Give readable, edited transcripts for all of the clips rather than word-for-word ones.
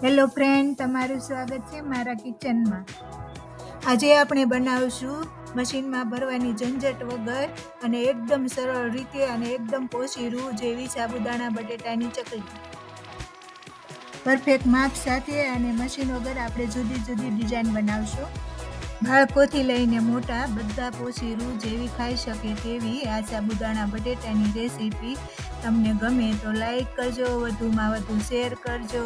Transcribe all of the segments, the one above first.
Hello friend, તમારું સ્વાગત છે મારા કિચનમાં. આજે આપણે બનાવશું મશીનમાં ભરવાની ઝંઝટ વગર અને એકદમ સરળ રીતે અને એકદમ પોચી રૂ જેવી સાબુદાણા બટેટાની ચકલી. પરફેક્ટ માપ સાથે અને મશીન વગર આપણે જુદી જુદી ડિઝાઇન બનાવશું. બાળકોથી લઈને મોટા બધા પોચી રૂ જેવી ખાઈ શકે તેવી આ સાબુદાણા બટેટાની રેસીપી તમને ગમે તો લાઈક કરજો, વધુમાં વધુ શેર કરજો.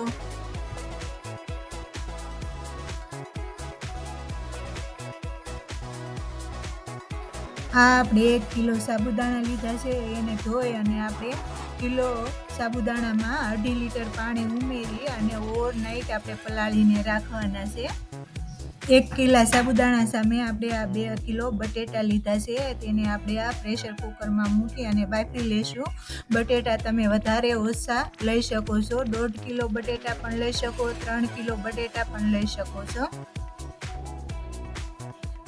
આ આપણે 1 કિલો સાબુદાણા લીધા છે. એને ધોઈ અને આપણે કિલો સાબુદાણામાં 2.5 લીટર પાણી ઉમેરી અને ઓવરનાઇટ આપણે પલાળીને રાખવાના છે. 1 કિલા સાબુદાણા સામે આપણે આ 2 કિલો બટેટા લીધા છે. તેને આપણે આ પ્રેશર કુકરમાં મૂકી અને બાફી લેશું. બટેટા તમે વધારે ઓછા લઈ શકો છો. 1.5 કિલો બટેટા પણ લઈ શકો, 3 કિલો બટેટા પણ લઈ શકો છો.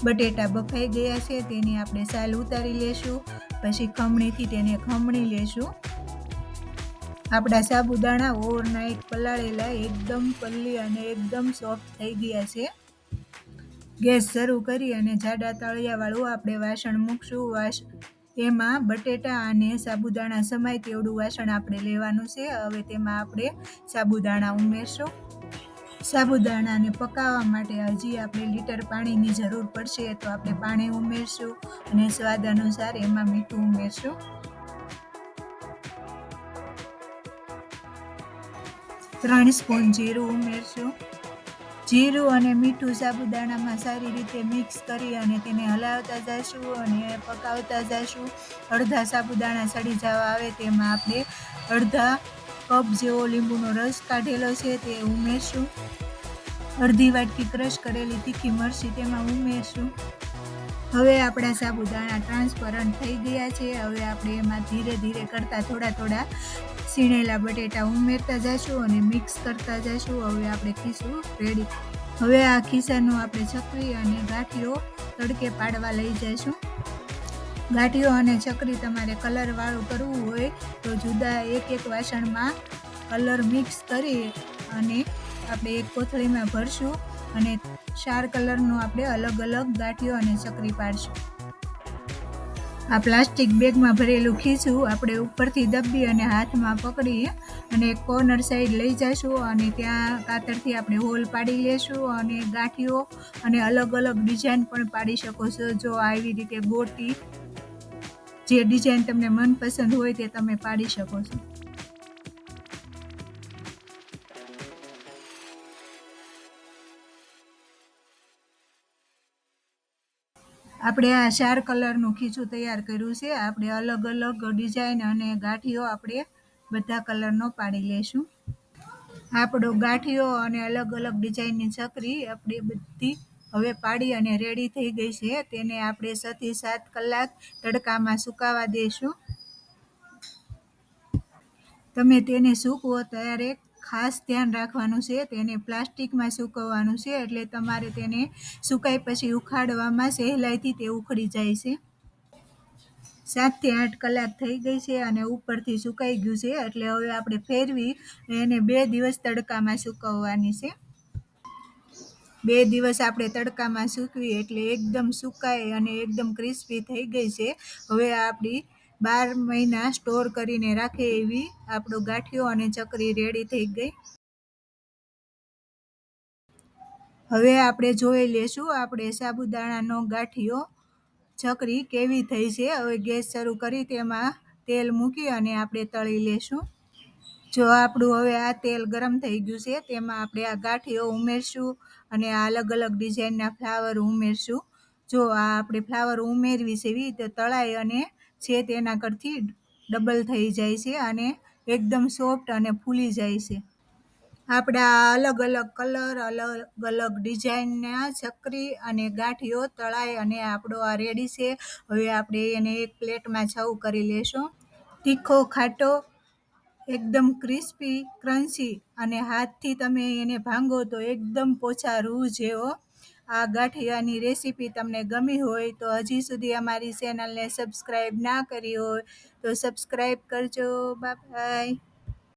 બટેટા બફાઈ ગયા છે. તેની આપણે છાલ ઉતારી લેશું. પછી ખમણીથી તેને ખમણી લેશું. આપણા સાબુદાણા ઓવરનાઇટ પલાળેલા એકદમ પલ્લી અને એકદમ સોફ્ટ થઈ ગયા છે. ગેસ શરૂ કરી અને જાડા તળિયાવાળું આપણે વાસણ મૂકશું. એમાં બટેટા અને સાબુદાણા સમાય તેવડું વાસણ આપણે લેવાનું છે. હવે તેમાં આપણે સાબુદાણા ઉમેરશું. સાબુદાણાને પકાવવા માટે હજી આપણે લીટર પાણીની જરૂર પડશે, તો આપણે પાણી ઉમેરશું અને સ્વાદ અનુસાર એમાં મીઠું ઉમેરશું. 3 સ્પૂન જીરું ઉમેરશું. જીરું અને મીઠું સાબુદાણામાં સારી રીતે મિક્સ કરી અને તેને હલાવતા જઈશું અને પકાવતા જઈશું. અડધા સાબુદાણા સડી જવા આવે તેમાં આપણે અડધા કપ જેવો લીંબુનો રસ કાઢેલો છે તે ઉમેરશું. અડધી વાટકી ક્રશ કરેલી તીખી મરચી તેમાં ઉમેરશું. હવે આપણા સાબુદાણા ટ્રાન્સપરન્ટ થઈ ગયા છે. હવે આપણે એમાં ધીરે ધીરે કરતા થોડા સીણેલા બટેટા ઉમેરતા જઈશું અને મિક્સ કરતા જઈશું. હવે આપણે ખીસું રેડી. હવે આ ખીસાનું આપણે ચકરી અને ગાંઠિયો તડકે પાડવા લઈ જઈશું. ગાંઠિયો અને ચકરી તમારે કલરવાળું કરવું હોય તો જુદા એક વાસણમાં કલર મિક્સ કરી અને આપણે એક કોથળીમાં ભરશું અને 4 કલરનું આપણે અલગ અલગ ગાંઠિયો અને ચકરી પાડશું. આ પ્લાસ્ટિક બેગમાં ભરેલું ખીસું આપણે ઉપરથી દબી અને હાથમાં પકડી અને કોર્નર સાઈડ લઈ જઈશું અને ત્યાં કાતરથી આપણે હોલ પાડી લેશું અને ગાંઠિયો અને અલગ અલગ ડિઝાઇન પણ પાડી શકો છો. જો આવી રીતે ગોટી જે ડિઝાઇન તમને મનપસંદ હોય તે તમે પાડી શકો છો. આપણે આ 4 કલરનું ખીચું તૈયાર કર્યું છે. આપણે અલગ અલગ ડિઝાઇન અને ગાંઠિયો આપણે બધા કલરનો પાડી લેશું. આપણો ગાંઠિયો અને અલગ અલગ ડિઝાઇનની ચકરી આપણે બધી હવે પાડી અને રેડી થઈ ગઈ છે. તેને આપણે 6 થી 7 કલાક તડકામાં સુકાવા દઈશું. તમે તેને સૂકવો ત્યારે ખાસ ધ્યાન રાખવાનું છે. તેને પ્લાસ્ટિકમાં સૂકવવાનું છે એટલે તમારે તેને સુકાય પછી ઉખાડવામાં સહેલાઈથી તે ઉખડી જાય છે. 7 થી 8 કલાક થઈ ગઈ છે અને ઉપરથી સુકાઈ ગયું છે એટલે હવે આપણે ફેરવી એને 2 દિવસ તડકામાં સૂકવવાની છે. 2 દિવસ આપણે તડકામાં સૂકવી એટલે એકદમ સુકાય અને એકદમ ક્રિસ્પી થઈ ગઈ છે. હવે આપણી 12 મહિના સ્ટોર કરીને રાખે એવી આપણો ગાંઠિયો અને ચકરી રેડી થઈ ગઈ. હવે આપણે જોઈ લેશું આપણે સાબુદાણાનો ગાંઠિયો ચકરી કેવી થઈ છે. હવે ગેસ શરૂ કરી તેમાં તેલ મૂકી અને આપણે તળી લેશું. જો આપણું હવે આ તેલ ગરમ થઈ ગયું છે તેમાં આપણે આ ગાંઠિયો ઉમેરશું અને આ અલગ અલગ ડિઝાઇનના ફ્લાવર ઉમેરશું. જો આ આપણે ફ્લાવર ઉમેરવી છે એવી તો તળાય અને છે તેના કરતી ડબલ થઈ જાય છે અને એકદમ સોફ્ટ અને ફૂલી જાય છે. આપણા અલગ અલગ કલર, અલગ અલગ ડિઝાઇનના ચકરી અને ગાંઠિયો તળાય અને આપણો આ રેડી છે. હવે આપણે એને એક પ્લેટમાં સર્વ કરી લેશું. તીખો, ખાટો, એકદમ ક્રિસ્પી, ક્રન્ચી અને હાથથી તમે એને ભાંગો તો એકદમ પોચા રૂ જેવો આ ગાંઠિયાની રેસીપી તમને ગમી હોય તો હજી સુધી અમારી ચેનલને સબસ્ક્રાઈબ ના કરી હોય તો સબસ્ક્રાઈબ કરજો. બાય.